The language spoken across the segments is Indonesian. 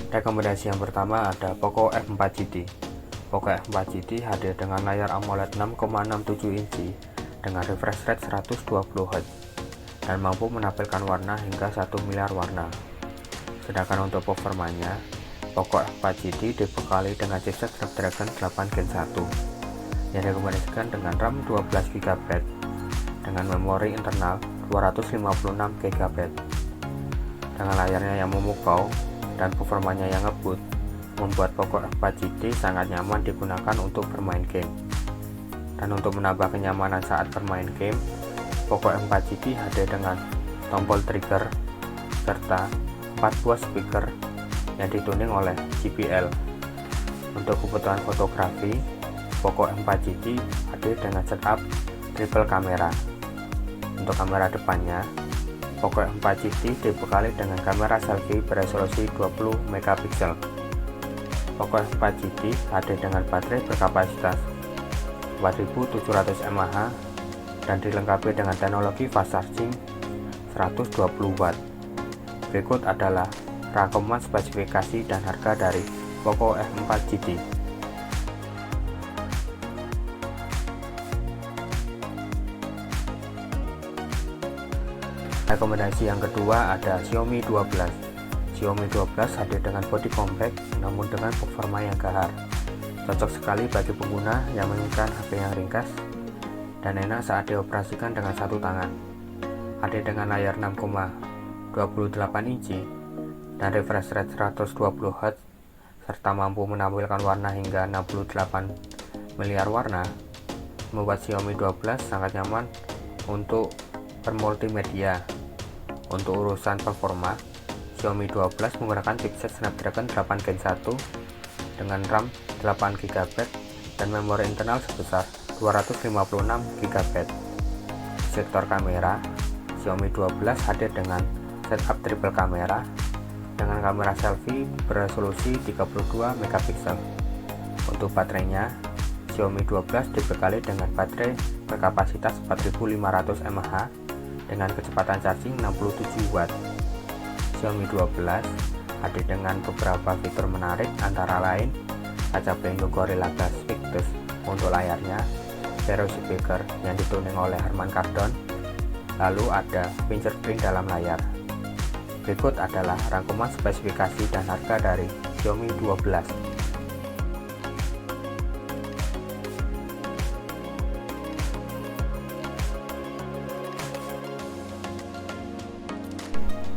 Rekomendasi yang pertama ada Poco F4 GT. Poco F4 GT hadir dengan layar AMOLED 6,67 inci dengan refresh rate 120Hz dan mampu menampilkan warna hingga 1 miliar warna. Sedangkan untuk performanya, Poco F4 GT dibekali dengan chipset Snapdragon 8 Gen 1 yang direkomendasikan dengan RAM 12GB dengan memori internal 256GB. Dengan layarnya yang memukau dan performanya yang ngebut, membuat Poco F4 GT sangat nyaman digunakan untuk bermain game. Dan untuk menambah kenyamanan saat bermain game, Poco F4 GT hadir dengan tombol trigger serta 4 buah speaker yang dituning oleh JBL. Untuk kebutuhan fotografi, Poco F4 GT hadir dengan setup triple kamera. Untuk kamera depannya, Poco F4 GT dibekali dengan kamera selfie beresolusi 20MP. Poco F4 GT hadir dengan baterai berkapasitas 4700 mAh dan dilengkapi dengan teknologi fast charging 120W. Berikut adalah rangkuman spesifikasi dan harga dari Poco F4 GT. Rekomendasi yang kedua ada Xiaomi 12. Xiaomi 12 hadir dengan bodi compact namun dengan performa yang gahar. Cocok sekali bagi pengguna yang menginginkan HP yang ringkas dan enak saat dioperasikan dengan satu tangan. Hadir dengan layar 6,28 inci dan refresh rate 120Hz serta mampu menampilkan warna hingga 68 miliar warna, membuat Xiaomi 12 sangat nyaman untuk bermultimedia. Untuk urusan performa, Xiaomi 12 menggunakan chipset Snapdragon 8 Gen 1 dengan RAM 8GB dan memori internal sebesar 256GB. Sektor kamera, Xiaomi 12 hadir dengan setup triple kamera dengan kamera selfie beresolusi 32MP. Untuk baterainya, Xiaomi 12 dibekali dengan baterai berkapasitas 4500 mAh dengan kecepatan charging 67W. Xiaomi 12 hadir dengan beberapa fitur menarik antara lain kaca pelindung Gorilla Glass Victus untuk layarnya, stereo speaker yang dituning oleh Harman Kardon, lalu ada fingerprint dalam layar. Berikut adalah rangkuman spesifikasi dan harga dari Xiaomi 12.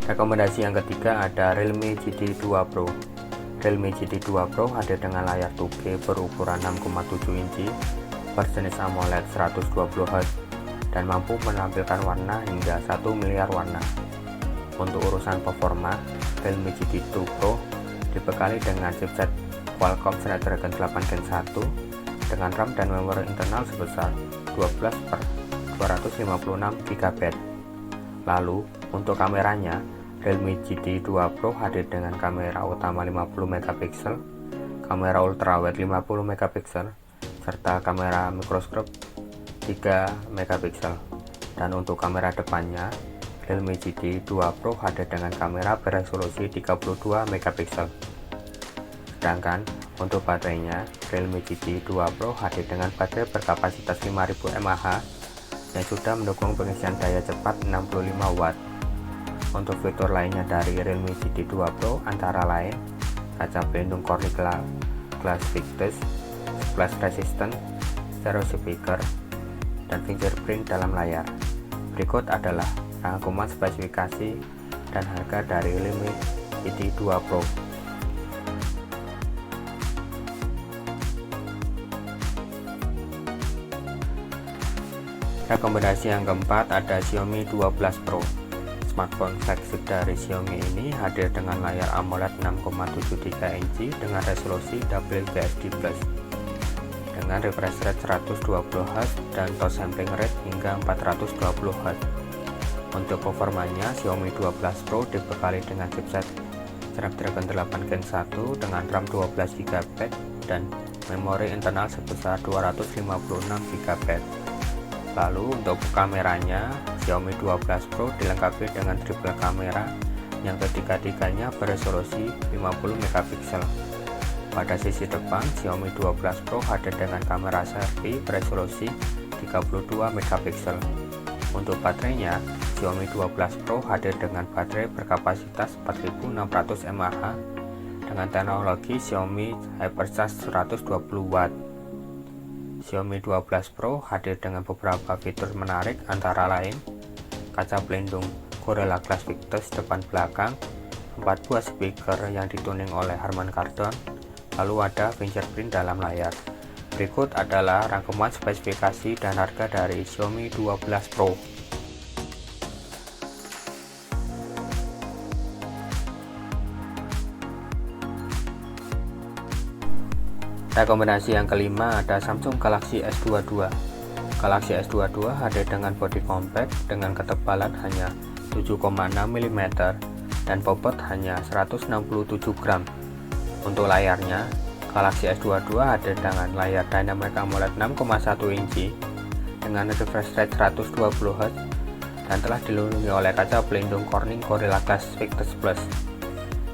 Rekomendasi yang ketiga ada Realme GT 2 Pro. Realme GT 2 Pro hadir dengan layar 2K berukuran 6,7 inci, berjenis AMOLED 120Hz dan mampu menampilkan warna hingga 1 miliar warna. Untuk urusan performa, Realme GT 2 Pro dibekali dengan chipset Qualcomm Snapdragon 8 Gen 1 dengan RAM dan memori internal sebesar 12/256GB. Lalu, untuk kameranya, Realme GT 2 Pro hadir dengan kamera utama 50MP, kamera ultrawide 50MP, serta kamera mikroskop 3MP. Dan untuk kamera depannya, Realme GT 2 Pro hadir dengan kamera beresolusi 32MP. Sedangkan untuk baterainya, Realme GT 2 Pro hadir dengan baterai berkapasitas 5000 mAh yang sudah mendukung pengisian daya cepat 65W. Untuk fitur lainnya dari Realme GT 2 Pro antara lain kaca pelindung Gorilla Glass Victus, splash resistant, stereo speaker, dan fingerprint dalam layar. Berikut adalah rangkuman spesifikasi dan harga dari Realme GT 2 Pro. Rekomendasi yang keempat ada Xiaomi 12 Pro. Smartphone flagship dari Xiaomi ini hadir dengan layar AMOLED 6,73 inci dengan resolusi WQHD+ dengan refresh rate 120Hz dan touch sampling rate hingga 420Hz. Untuk performanya, Xiaomi 12 Pro dibekali dengan chipset Snapdragon 8 Gen 1 dengan RAM 12GB dan memori internal sebesar 256GB. Lalu untuk kameranya, Xiaomi 12 Pro dilengkapi dengan triple kamera yang ketiga-tiganya beresolusi 50 megapiksel. Pada sisi depan, Xiaomi 12 Pro hadir dengan kamera selfie beresolusi 32 megapiksel. Untuk baterainya, Xiaomi 12 Pro hadir dengan baterai berkapasitas 4600 mAh dengan teknologi Xiaomi Hypercharge 120 Watt. Xiaomi 12 Pro hadir dengan beberapa fitur menarik, antara lain kaca pelindung Gorilla Glass Victus depan belakang, 4 buah speaker yang dituning oleh Harman Kardon, lalu ada fingerprint dalam layar. Berikut adalah rangkuman spesifikasi dan harga dari Xiaomi 12 Pro. Rekomendasi yang kelima ada Samsung Galaxy S22. Galaxy S22 hadir dengan bodi compact dengan ketebalan hanya 7,6 mm dan bobot hanya 167 gram. Untuk layarnya, Galaxy S22 hadir dengan layar Dynamic AMOLED 6,1 inci dengan refresh rate 120 Hz dan telah dilindungi oleh kaca pelindung Corning Gorilla Glass Victus Plus.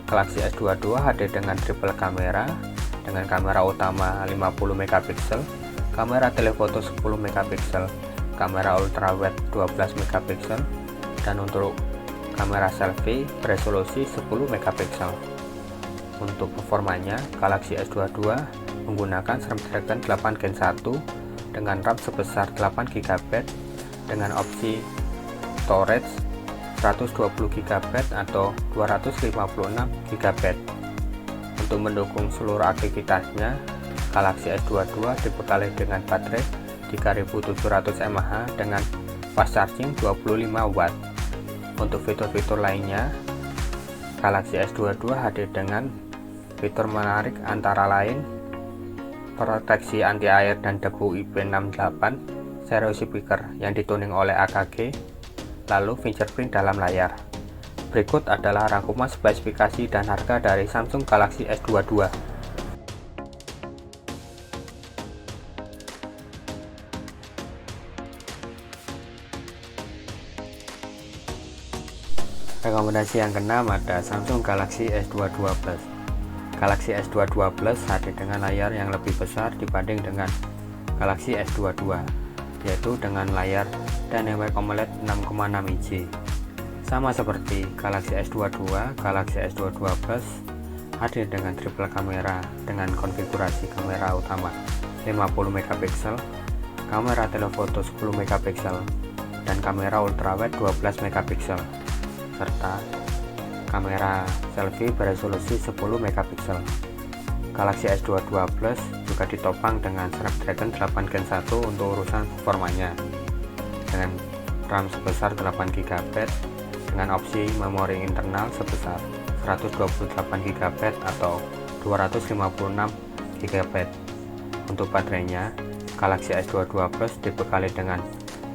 Galaxy S22 hadir dengan triple kamera dengan kamera utama 50 megapiksel, kamera telefoto 10 megapiksel, kamera ultrawide 12 megapiksel, dan untuk kamera selfie beresolusi 10 megapiksel. Untuk performanya, Galaxy S22 menggunakan Snapdragon 8 Gen 1 dengan RAM sebesar 8 GB dengan opsi storage 120 GB atau 256 GB. Untuk mendukung seluruh aktivitasnya, Galaxy S22 dibekali dengan baterai 3700 mAh dengan fast charging 25 Watt. Untuk fitur-fitur lainnya, Galaxy S22 hadir dengan fitur menarik, antara lain proteksi anti air dan debu IP68, stereo speaker yang dituning oleh AKG, lalu fingerprint dalam layar. Berikut adalah rangkuman spesifikasi dan harga dari Samsung Galaxy S22. Rekomendasi yang keenam ada Samsung Galaxy S22 Plus. Galaxy S22 Plus hadir dengan layar yang lebih besar dibanding dengan Galaxy S22, yaitu dengan layar Dynamic AMOLED 6,6 inci. Sama seperti Galaxy S22, Galaxy S22 Plus hadir dengan triple kamera dengan konfigurasi kamera utama 50 megapiksel, kamera telefoto 10 megapiksel, dan kamera ultrawide 12 megapiksel, serta kamera selfie beresolusi 10 megapiksel. Galaxy S22 Plus juga ditopang dengan Snapdragon 8 Gen 1 untuk urusan performanya dengan RAM sebesar 8 GB dengan opsi memori internal sebesar 128 GB atau 256 GB. Untuk baterainya, Galaxy S22 Plus dibekali dengan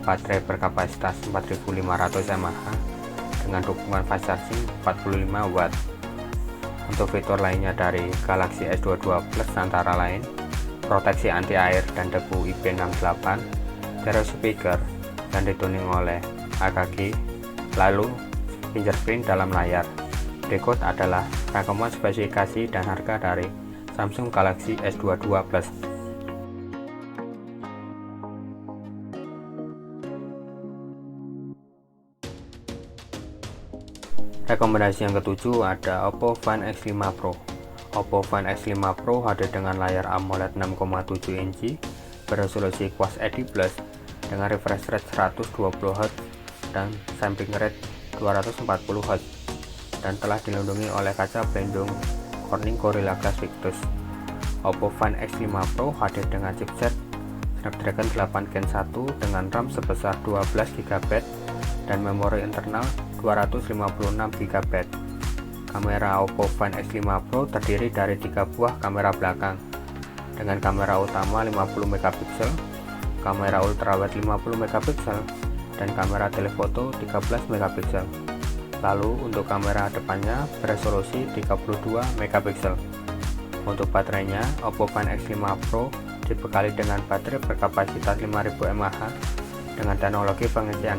baterai berkapasitas 4500 mAh dengan dukungan fast charging 45 Watt. Untuk fitur lainnya dari Galaxy S22 Plus antara lain proteksi anti air dan debu IP68, stereo speaker yang dituning oleh AKG, lalu fingerprint dalam layar. Berikut adalah rangkuman spesifikasi dan harga dari Samsung Galaxy S22 Plus. Rekomendasi yang ketujuh ada Oppo Find X5 Pro. Oppo Find X5 Pro hadir dengan layar AMOLED 6,7 inci beresolusi Quad HD Plus dengan refresh rate 120 Hz dan sampling rate 240 Hz dan telah dilindungi oleh kaca pelindung Corning Gorilla Glass Victus. Oppo Find X5 Pro hadir dengan chipset Snapdragon 8 Gen 1 dengan RAM sebesar 12 GB dan memori internal 256 GB. Kamera Oppo Find X5 Pro terdiri dari 3 buah kamera belakang dengan kamera utama 50 megapiksel, kamera ultrawide 50 megapiksel, dan kamera telefoto 13 megapiksel. Lalu untuk kamera depannya beresolusi 32 megapiksel. Untuk baterainya, Oppo Find X5 Pro dibekali dengan baterai berkapasitas 5000 mAh dengan teknologi pengisian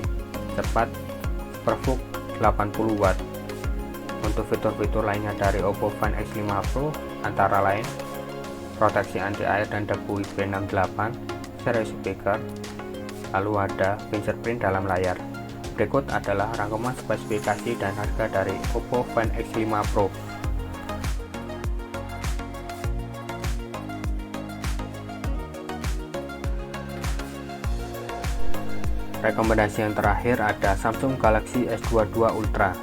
cepat Superbook 80 Watt. Untuk fitur-fitur lainnya dari Oppo Find X5 Pro antara lain proteksi anti air dan debu IP68, stereo speaker, lalu ada fingerprint dalam layar. Berikut adalah rangkuman spesifikasi dan harga dari Oppo Find X5 Pro. Rekomendasi yang terakhir ada Samsung Galaxy S22 Ultra.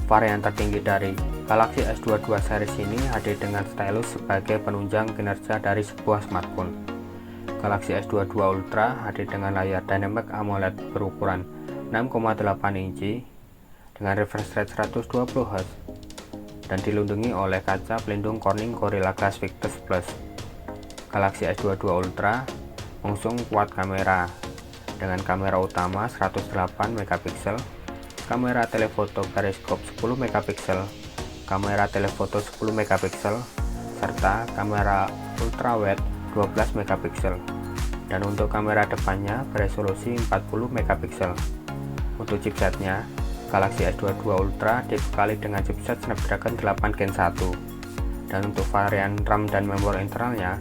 Varian tertinggi dari Galaxy S22 series ini hadir dengan stylus sebagai penunjang kinerja dari sebuah smartphone. Galaxy S22 Ultra hadir dengan layar Dynamic AMOLED berukuran 6,8 inci dengan refresh rate 120 Hz dan dilindungi oleh kaca pelindung Corning Gorilla Glass Victus Plus. Galaxy S22 Ultra mengusung quad kamera dengan kamera utama 108 megapiksel, kamera telefoto periskop 10 megapiksel, kamera telefoto 10 megapiksel, serta kamera ultrawide 12 megapiksel. Dan untuk kamera depannya beresolusi 40 megapiksel. Untuk chipsetnya, Galaxy S22 Ultra dibekali dengan chipset Snapdragon 8 Gen 1. Dan untuk varian RAM dan memori internalnya,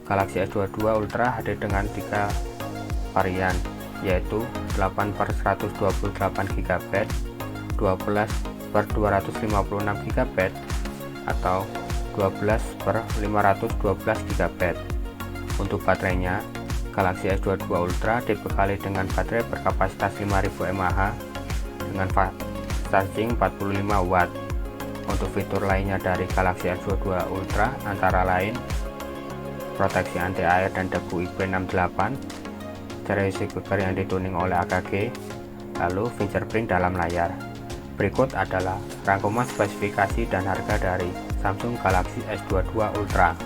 Galaxy S22 Ultra hadir dengan 3 varian, yaitu 8/128 GB, 12/256 GB, atau 12/512 GB. Untuk baterainya, Galaxy S22 Ultra dibekali dengan baterai berkapasitas 5000 mAh dengan fast charging 45 Watt. Untuk fitur lainnya dari Galaxy S22 Ultra antara lain proteksi anti air dan debu IP68, stereo speaker yang dituning oleh AKG, lalu fingerprint dalam layar. Berikut adalah rangkuman spesifikasi dan harga dari Samsung Galaxy S22 Ultra.